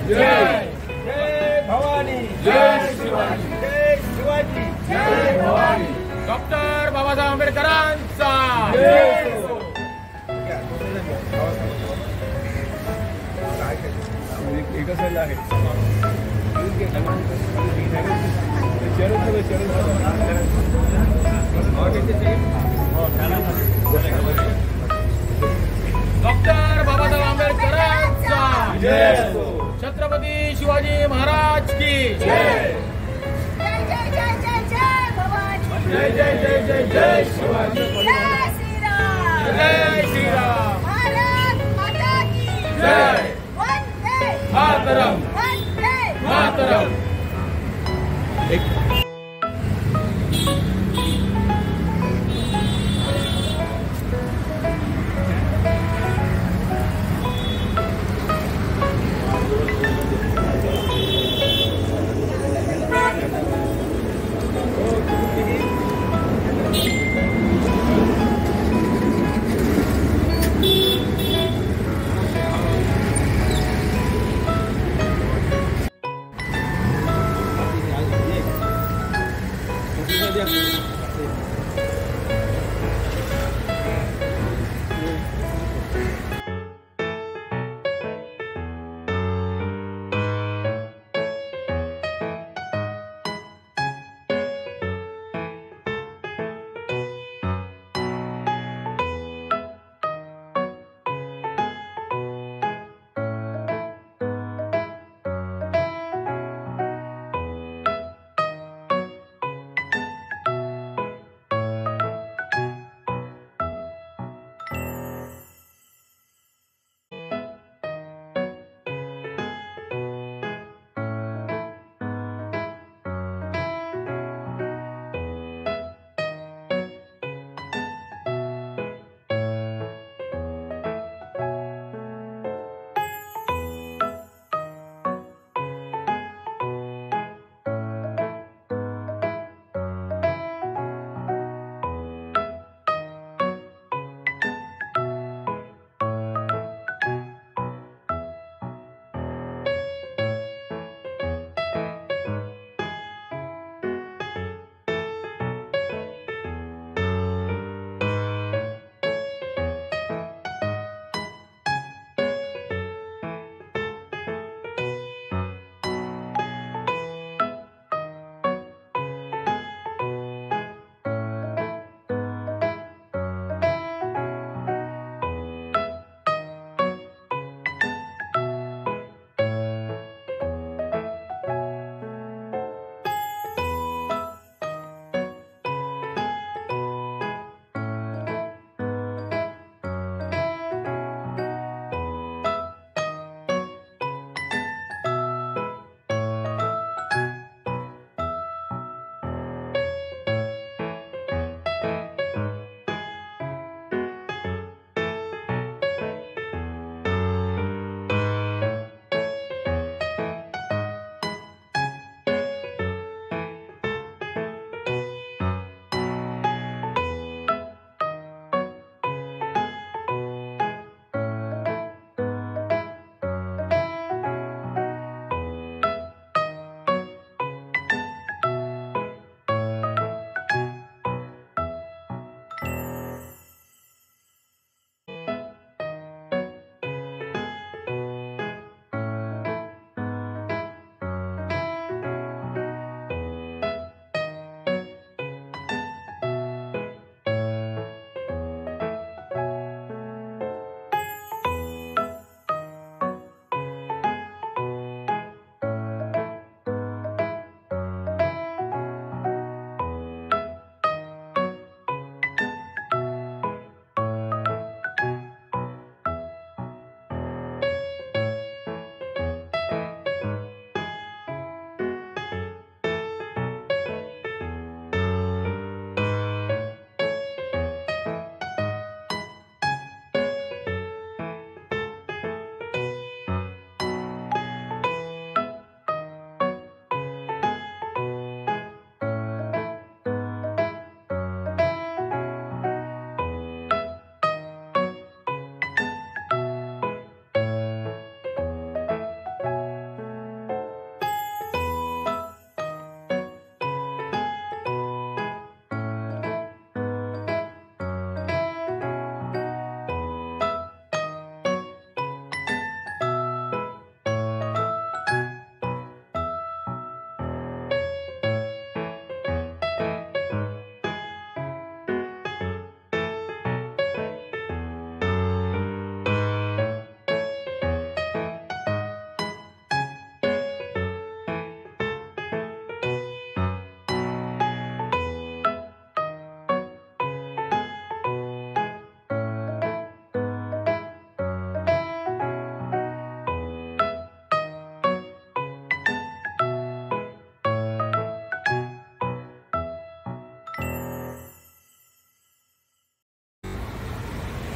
जय भवानी, जय शिवाजी, जय शिवाजी, जय Bhavani. Doctor Babasaheb आंबेडकरांचा एकच आहे. डॉक्टर बाबासाहेब आंबेडकरांचा छत्रपती शिवाजी महाराज की जय. जय जय जय जय जय भवानी. जय जय जय जय जय शिवाजी. जय श्रीराम. जय श्रीराम. भारत माता की जय. वंदे मातरम. वंदे मातरम.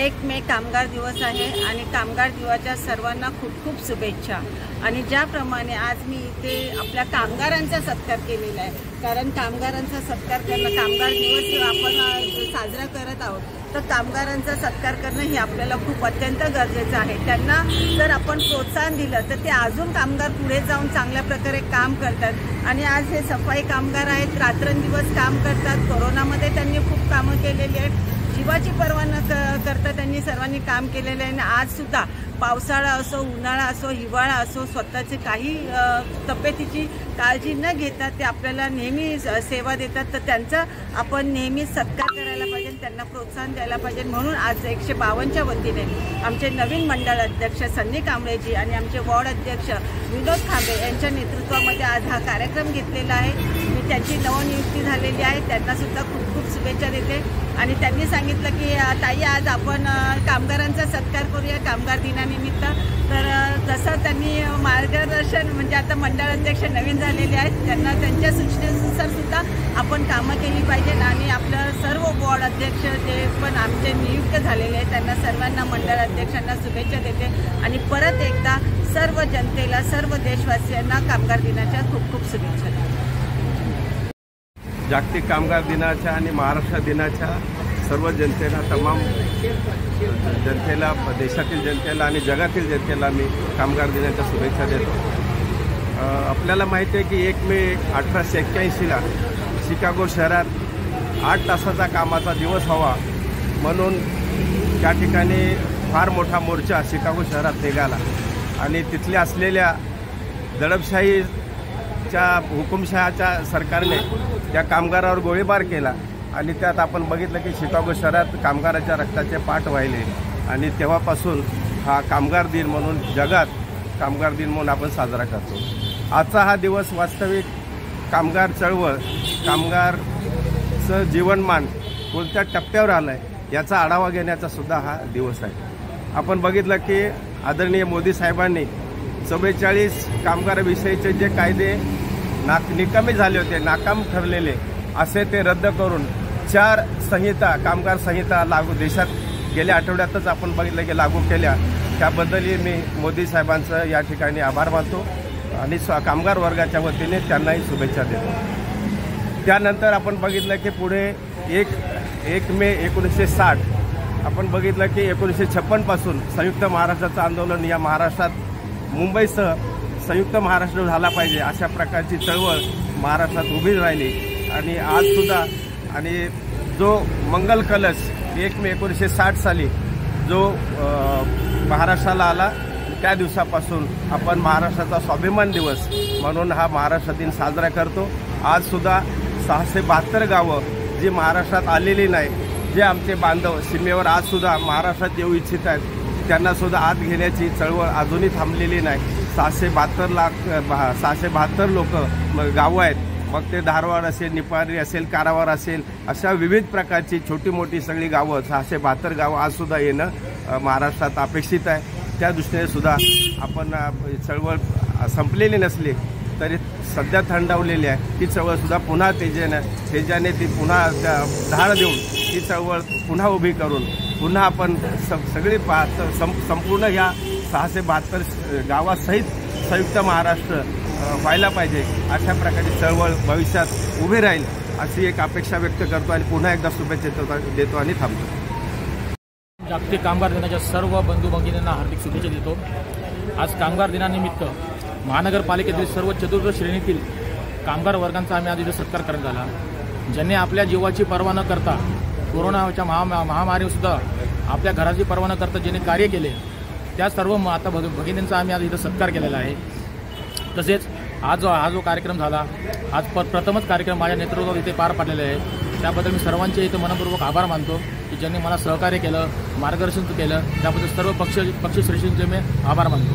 1 मे कामगार दिवस आहे आणि कामगार दिवसाच्या सर्वांना खूप खूप शुभेच्छा। आणि ज्याप्रमाणे आज मी इथे आपल्या कामगारांचा सत्कार केलेला आहे, कारण कामगारांचा सत्कार करणं, कामगार दिवस आपण साजरा करत आहोत, तर कामगारांचा सत्कार करणं हे आपल्याला खूप अत्यंत गरजेचं आहे। त्यांना जर आपण प्रोत्साहन दिलं तर ते अजून कामगार पुढे जाऊन चांगल्या प्रकारे काम करतात। आणि आज हे सफाई कामगार आहेत, रात्रंदिवस काम करतात। कोरोनामध्ये त्यांनी खूप कामं केलेली आहेत, जीवाची पर्वा न करता त्यांनी सर्वांनी काम केलेलं आहे। आणि आजसुद्धा पावसाळा असो, उन्हाळा असो, हिवाळा असो, स्वतःचे काही तब्येतीची काळजी न घेता ते आपल्याला नेहमी सेवा देतात, तर त्यांचा आपण नेहमी सत्कार करायला पाहिजे, त्यांना प्रोत्साहन द्यायला पाहिजे। म्हणून आज 152च्या वतीने आमचे नवीन मंडळ अध्यक्ष सन्नी कांबळेजी आणि आमचे वॉर्ड अध्यक्ष विनोद खांबे यांच्या नेतृत्वामध्ये आज हा कार्यक्रम घेतलेला आहे। मी त्यांची नवनियुक्ती झालेली आहे, त्यांनासुद्धा खूप खूप शुभेच्छा देते। आणि त्यांनी सांगितलं की ताई आज आपण कामगारांचा सत्कार करूया कामगार दिनानिमित्त। तर जसं त्यांनी मार्गदर्शन, म्हणजे आता मंडळ अध्यक्ष नवीन झालेले आहेत, त्यांना त्यांच्या सूचनेनुसार सुद्धा आपण कामं केली पाहिजेत। आणि आपलं सर्व वॉर्ड अध्यक्ष जे पण आमचे नियुक्त झालेले आहेत त्यांना सर्वांना, मंडळ अध्यक्षांना शुभेच्छा देते। आणि परत एकदा सर्व जनतेला, सर्व देशवासियांना कामगार दिनाच्या खूप खूप शुभेच्छा देते। जागतिक कामगार दिनाच्या आणि महाराष्ट्र दिनाच्या सर्व जनतेला, तमाम जनतेला, देशातील जनतेला आणि जगातील जनतेला मी कामगार दिनाच्या शुभेच्छा देतो। आपल्याला माहिती आहे की 1 मे 1881ला शिकागो शहरात 8 तासाचा कामाचा दिवस हवा म्हणून त्या ठिकाणी फार मोठा मोर्चा शिकागो शहरात निघाला आणि तिथले असलेल्या दडपशाहीच्या, हुकुमशहाच्या सरकारने त्या कामगारावर गोळीबार केला आणि त्यात आपण बघितलं की शिकागो शहरात कामगाराच्या रक्ताचे पाट वाहिले। आणि तेव्हापासून हा कामगार दिन म्हणून, जगात कामगार दिन म्हणून आपण साजरा करतो। आजचा हा दिवस वास्तविक कामगार चळवळ, कामगारचं जीवनमान कोणत्या टप्प्यावर आलं आहे याचा आढावा घेण्याचा सुद्धा हा दिवस आहे। आपण बघितलं की आदरणीय मोदी साहेबांनी 44 कामगाराविषयीचे जे कायदे निकामी झाले होते, नाकाम ठरलेले, असे ते रद्द करून 4 संहिता, कामगार संहिता लागू, देशात गेल्या आठवड्यातच आपण बघितलं की लागू केल्या। त्याबद्दलही मी मोदी साहेबांचं या ठिकाणी आभार मानतो आणि कामगार वर्गाच्या वतीने त्यांनाही शुभेच्छा देतो। त्यानंतर आपण बघितलं की पुढे 1 मे 1960 आपण बघितलं की 1956 पासून संयुक्त महाराष्ट्राचं आंदोलन, या महाराष्ट्रात मुंबईसह संयुक्त महाराष्ट्र झाला पाहिजे अशा प्रकारची चळवळ महाराष्ट्रात उभी राहिली। आणि आजसुद्धा, आणि जो मंगल कलश 1 मे 1960 साली जो महाराष्ट्राला आला, त्या दिवसापासून आपण महाराष्ट्राचा स्वाभिमान दिवस म्हणून हा महाराष्ट्र दिन साजरा करतो। आजसुद्धा 672 गावं जी महाराष्ट्रात आलेली नाही, जे आमचे बांधव सीमेवर आजसुद्धा महाराष्ट्रात येऊ इच्छित आहेत, त्यांनासुद्धा आत घेण्याची चळवळ अजूनही थांबलेली नाही। 672 लोक गावं आहेत, मग ते धारवाड असेल, निपाणी असेल, कारावार असेल, अशा विविध प्रकारची छोटी मोठी सगळी गावं, 672 गावं आजसुद्धा येणं महाराष्ट्रात अपेक्षित आहे। त्या दृष्टीने सुद्धा आपण चळवळ संपलेली नसली तरी सध्या थंडावलेली आहे, ती चळवळसुद्धा पुन्हा तेजाने ती पुन्हा धार देऊन ती चळवळ पुन्हा उभी करून पुन्हा आपण सगळी संपूर्ण ह्या 672 गावासहित संयुक्त महाराष्ट्र व्हायला पाहिजे, अशा प्रकारची चळवळ भविष्यात उभी राहील अशी एक अपेक्षा व्यक्त करतो आणि पुन्हा एकदा शुभेच्छा देतो आणि थांबतो। जागतिक कामगार दिनाच्या सर्व बंधू भगिनींना हार्दिक शुभेच्छा देतो। आज कामगार दिनानिमित्त महानगरपालिकेतील सर्व चतुर्थ श्रेणीतील कामगार वर्गांचा आम्ही आज इथे सत्कार करण्यात आला, ज्यांनी आपल्या जीवाची पर्वा न करता, कोरोनाच्या महामारीसुद्धा आपल्या घराची पर्वा न करता ज्यांनी कार्य केले, त्या सर्व माता भगिनींचा आम्ही आज इथं सत्कार केलेला आहे। तसेच हा जो कार्यक्रम झाला, आज प्रथमच कार्यक्रम माझ्या नेतृत्वात इथे पार पाडलेला आहे, त्याबद्दल मी सर्वांचे इथं मनपूर्वक आभार मानतो की ज्यांनी मला सहकार्य केलं, मार्गदर्शन केलं, त्याबद्दल सर्व पक्षश्रेष्ठींचे मी आभार मानतो।